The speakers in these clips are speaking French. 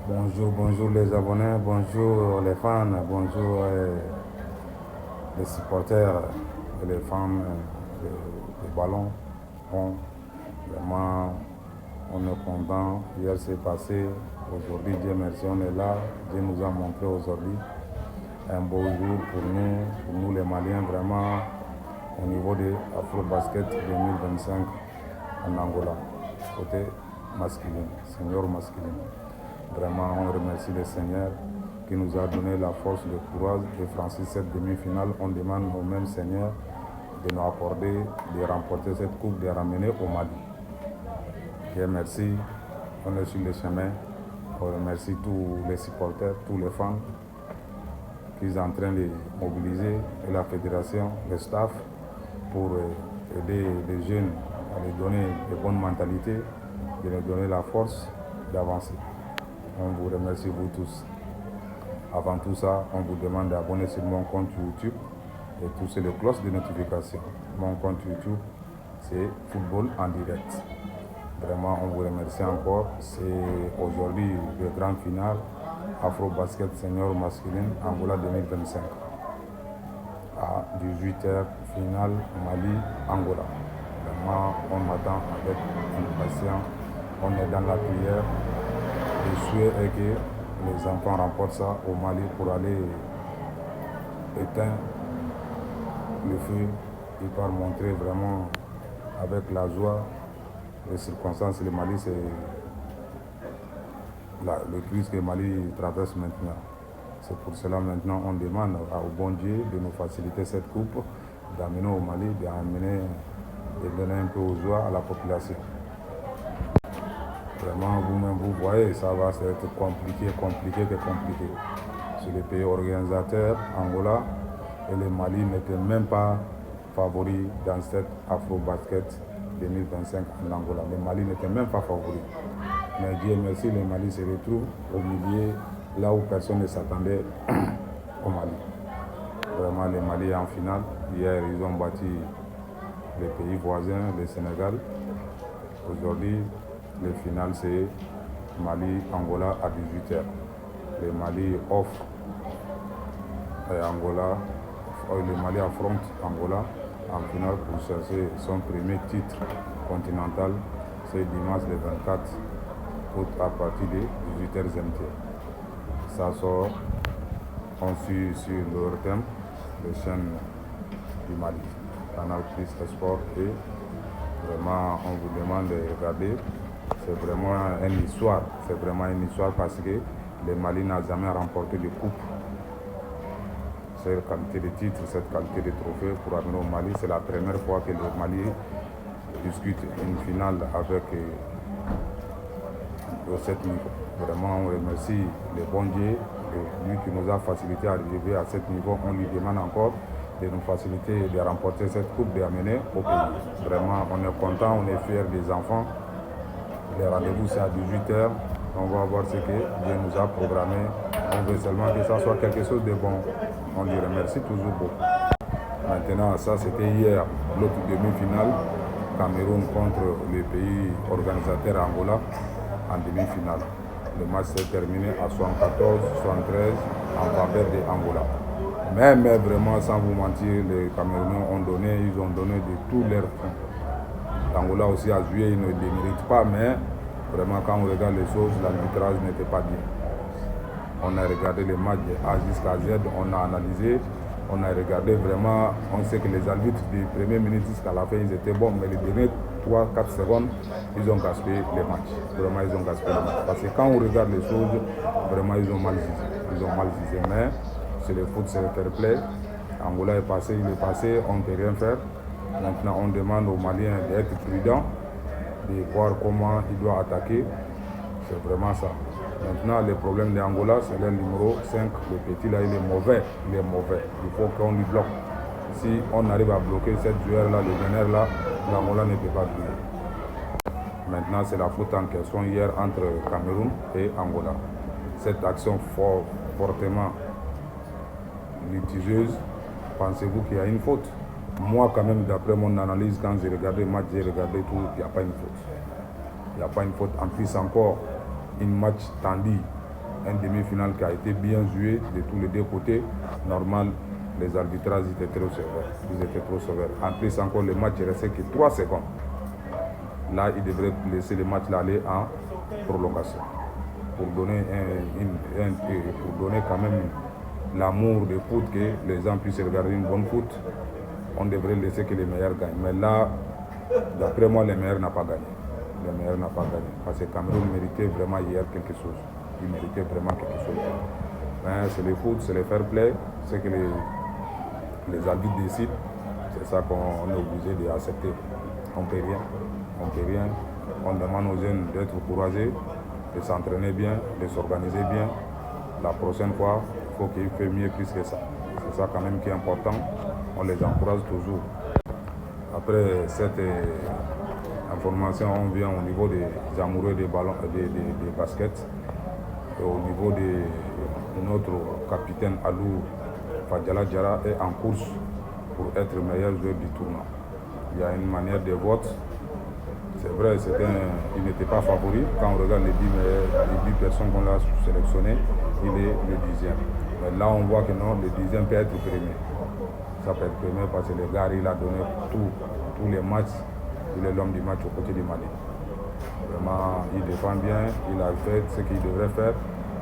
Bonjour, bonjour les abonnés, bonjour les fans, bonjour les supporters et les fans des ballons. Bon, vraiment, on est content. Hier c'est passé, aujourd'hui Dieu merci, on est là. Dieu nous a montré aujourd'hui un beau jour pour nous les Maliens, vraiment au niveau de Afro-Basket 2025 en Angola, côté masculin, senior masculin. Vraiment, on remercie le Seigneur qui nous a donné la force, le courage de franchir cette demi-finale. On demande au même Seigneur de nous accorder, de remporter cette coupe, de ramener au Mali. Dieu merci, on est sur le chemin. On remercie tous les supporters, tous les fans qui sont en train de mobiliser, et la fédération, le staff, pour aider les jeunes à leur donner de bonnes mentalités, de leur donner la force d'avancer. On vous remercie vous tous. Avant tout ça, on vous demande d'abonner sur mon compte YouTube et toucher les cloches de notification. Mon compte YouTube, c'est Football en direct. Vraiment, on vous remercie encore. C'est aujourd'hui le grand final Afro-Basket Senior masculin Angola 2025. À 18h, finale Mali-Angola. Vraiment, on attend avec impatience. On est dans la prière. Le souhait est que les enfants remportent ça au Mali pour aller éteindre le feu et par montrer vraiment avec la joie les circonstances. Le Mali, c'est le crise que le Mali traverse maintenant. C'est pour cela maintenant on demande au bon Dieu de nous faciliter cette coupe, d'amener au Mali, de donner un peu aux joies à la population. Vraiment, vous-même, vous voyez, ça va être compliqué. Sur les pays organisateurs, Angola et le Mali n'étaient même pas favoris dans cette Afro-Basket 2025 en Angola. Le Mali n'était même pas favori. Mais Dieu merci, le Mali se retrouve au milieu, là où personne ne s'attendait au Mali. Vraiment, le Mali est en finale. Hier, ils ont battu les pays voisins, le Sénégal. Aujourd'hui, le final, c'est Mali-Angola à 18h. Le Mali offre Angola, le Mali affronte Angola en finale pour chercher son premier titre continental. C'est dimanche le 24 août à partir de 18h. Ça sort, on suit sur le thème, les chaînes du Mali, Canal Plus Sport, et vraiment on vous demande de regarder. C'est vraiment une histoire parce que le Mali n'a jamais remporté de coupe. Cette qualité de titre, cette qualité de trophée pour amener au Mali, c'est la première fois que le Mali discute une finale avec cette niveau. Vraiment, on remercie le bon Dieu, lui qui nous a facilité à arriver à ce niveau. On lui demande encore de nous faciliter de remporter cette coupe, de l'amener au pays. Vraiment, on est content, on est fiers des enfants. Le rendez-vous c'est à 18h. On va voir ce que Dieu nous a programmé. On veut seulement que ça soit quelque chose de bon. On lui remercie toujours beaucoup. Maintenant, ça c'était hier, l'autre demi-finale. Cameroun contre le pays organisateur Angola en demi-finale. Le match s'est terminé à 74-73 en faveur de Angola. Mais vraiment, sans vous mentir, les Camerounais ont donné de tous leurs fonds. L'Angola aussi a joué, il ne démérite pas, mais vraiment quand on regarde les choses, l'arbitrage n'était pas bien. On a regardé les matchs de A jusqu'à Z, on a analysé, on a regardé vraiment, on sait que les arbitres des premières minutes jusqu'à la fin, ils étaient bons, mais les dernières 3-4 secondes, ils ont gaspillé les matchs. Vraiment, ils ont gaspillé les matchs. Parce que quand on regarde les choses, vraiment, ils ont mal visé. Mais c'est le foot, c'est le fair play. Angola est passé, il est passé, on ne peut rien faire. Maintenant, on demande aux Maliens d'être prudents, de voir comment ils doivent attaquer. C'est vraiment ça. Maintenant, le problème d'Angola, c'est le numéro 5. Le petit là, il est mauvais. Il faut qu'on lui bloque. Si on arrive à bloquer cette joueur-là, le meneur là, l'Angola ne peut pas jouer. Maintenant, c'est la faute en question hier entre Cameroun et Angola. Cette action fortement litigieuse, pensez-vous qu'il y a une faute? Moi, quand même, d'après mon analyse, quand j'ai regardé le match, j'ai regardé tout, il n'y a pas une faute. Il n'y a pas une faute. En plus, encore, une match tendu. un demi-finale qui a été bien joué de tous les deux côtés. Normal, les arbitrages étaient trop sévères. En plus, encore, le match restait que 3 secondes. Là, il devrait laisser le match aller en prolongation pour donner, pour donner quand même l'amour de foot, que les gens puissent regarder une bonne foot. On devrait laisser que les meilleurs gagnent. Mais là, d'après moi, les meilleurs n'ont pas gagné. Parce que Cameroun méritait vraiment hier quelque chose. Il méritait vraiment quelque chose. Mais c'est le foot, c'est le fair play, c'est que les arbitres décident. C'est ça qu'on est obligé d'accepter. On ne peut rien. On demande aux jeunes d'être courageux, de s'entraîner bien, de s'organiser bien. La prochaine fois, il faut qu'ils fassent mieux plus que ça. C'est ça quand même qui est important. On les encourage toujours. Après cette information, on vient au niveau des amoureux des ballons, des baskets. Et au niveau de notre capitaine Alou Fadjala Diarra est en course pour être meilleur joueur du tournoi. Il y a une manière de vote. C'est vrai, il n'était pas favori. Quand on regarde les 10 personnes qu'on a sélectionnées, il est le 10e. Mais là, on voit que non, le 10e peut être premier. Ça peut être premier parce que le gars, il a donné tous les matchs. Il est l'homme du match au côté du Mali. Vraiment, il défend bien, il a fait ce qu'il devrait faire.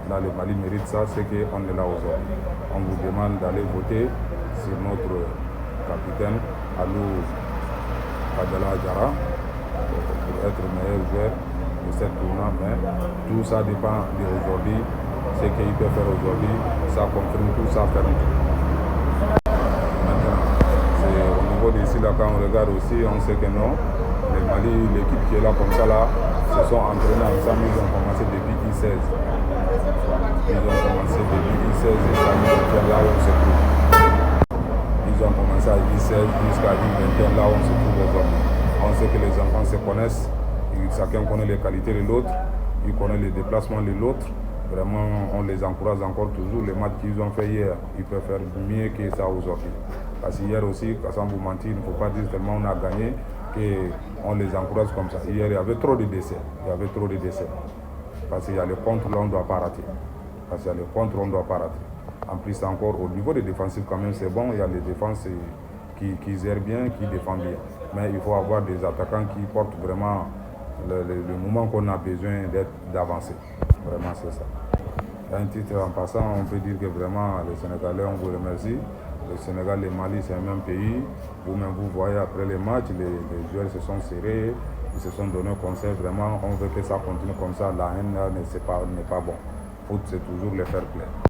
Là, le Mali mérite ça, c'est qu'on est là aujourd'hui. On vous demande d'aller voter sur notre capitaine, Alou Fadjala Diarra, pour être le meilleur joueur de cette tournoi. Mais tout ça dépend d'aujourd'hui. Ce qu'il peut faire aujourd'hui, ça confirme tout, ça ferme tout. Maintenant, c'est au niveau d'ici, là, quand on regarde aussi, on sait que non. Le Mali, l'équipe qui est là comme ça, là, se sont entraînés ensemble, ils ont commencé depuis I16. Ils ont commencé depuis I16 et ça nous fait là où on se trouve. Ils ont commencé à I16 jusqu'à I21, là où on se trouve aujourd'hui. On sait que les enfants se connaissent, chacun connaît les qualités de l'autre, ils connaissent les déplacements de l'autre. Vraiment, on les encourage encore toujours. Les matchs qu'ils ont fait hier, ils peuvent faire mieux que ça aujourd'hui. Parce qu'hier aussi, sans vous mentir, il ne faut pas dire tellement on a gagné qu'on les encourage comme ça. Hier, il y avait trop de décès. Parce qu'il y a le contre, là, on ne doit pas rater. En plus, encore, au niveau des défensifs, quand même, c'est bon. Il y a les défenses qui gèrent bien, qui défendent bien. Mais il faut avoir des attaquants qui portent vraiment le moment qu'on a besoin d'avancer. Vraiment, c'est ça. Un titre en passant, on peut dire que vraiment, les Sénégalais, on vous remercie. Le Sénégal, le Mali, c'est un même pays. Vous-même, vous voyez, après les matchs, les joueurs se sont serrés, ils se sont donné conseil. Vraiment, on veut que ça continue comme ça. La haine n'est pas bon. Foot, c'est toujours le fair play.